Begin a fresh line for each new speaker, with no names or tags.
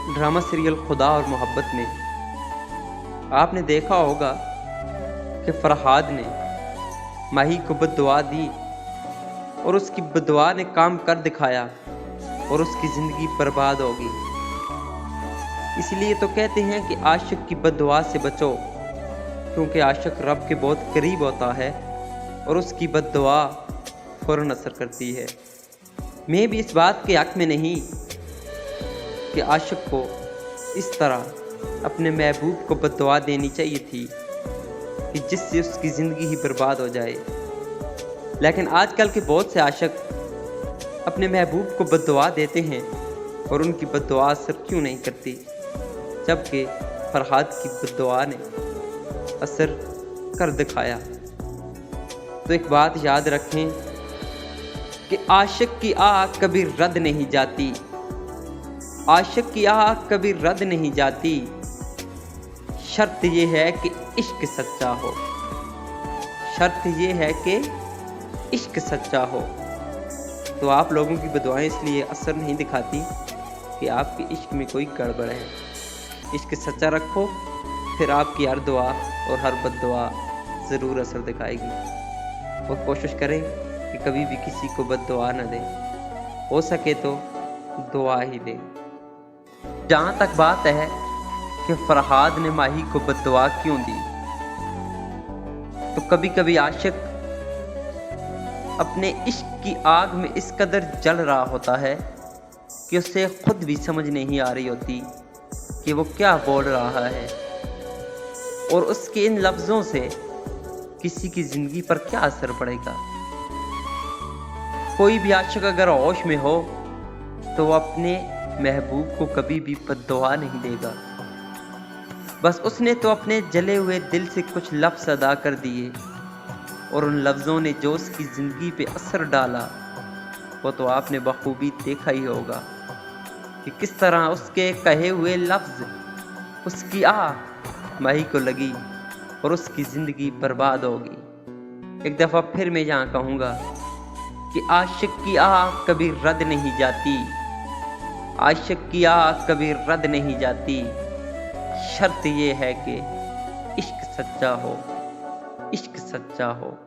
Drama serial खुदा और मोहब्बत में आपने देखा होगा कि फरहाद ने माही को बद्दुआ दी और उसकी बद्दुआ ने काम कर दिखाया और उसकी ज़िंदगी बर्बाद हो गई। इसलिए तो कहते हैं कि आशिक की बद्दुआ से बचो, क्योंकि आशिक रब के बहुत करीब होता है और उसकी बद्दुआ फ़ौरन असर करती है। मैं भी इस बात के हक़ में नहीं कि आशिक को इस तरह अपने महबूब को बद्दुआ देनी चाहिए थी कि जिससे उसकी ज़िंदगी ही बर्बाद हो जाए। लेकिन आजकल के बहुत से आशिक अपने महबूब को बद्दुआ देते हैं और उनकी बद्दुआ असर क्यों नहीं करती, जबकि फरहाद की बद्दुआ ने असर कर दिखाया। तो एक बात याद रखें कि आशिक की आग कभी रद्द नहीं जाती, आशिक की आग कभी रद्द नहीं जाती। शर्त ये है कि इश्क सच्चा हो, शर्त ये है कि इश्क सच्चा हो। तो आप लोगों की बद्दुआएं इसलिए असर नहीं दिखाती कि आपके इश्क में कोई गड़बड़ है। इश्क सच्चा रखो, फिर आपकी हर दुआ और हर बद्दुआ ज़रूर असर दिखाएगी। और कोशिश करें कि कभी भी किसी को बद्दुआ न दें, हो सके तो दुआ ही दें। जहाँ तक बात है कि फरहाद ने माही को बद्दुआ क्यों दी, तो कभी कभी आशिक अपने इश्क की आग में इस कदर जल रहा होता है कि उसे खुद भी समझ नहीं आ रही होती कि वो क्या बोल रहा है और उसके इन लफ्ज़ों से किसी की ज़िंदगी पर क्या असर पड़ेगा। कोई भी आशिक अगर होश में हो तो वो अपने महबूब को कभी भी बद्दुआ नहीं देगा। बस उसने तो अपने जले हुए दिल से कुछ लफ्ज़ अदा कर दिए और उन लफ्ज़ों ने जो उसकी ज़िंदगी पे असर डाला वो तो आपने बखूबी देखा ही होगा कि किस तरह उसके कहे हुए लफ्ज़ उसकी आह माही को लगी और उसकी ज़िंदगी बर्बाद होगी। एक दफ़ा फिर मैं यहाँ कहूँगा कि आशिक की आह कभी रद्द नहीं जाती, आशिक की आह कभी रद्द नहीं जाती। शर्त ये है कि इश्क सच्चा हो, इश्क सच्चा हो।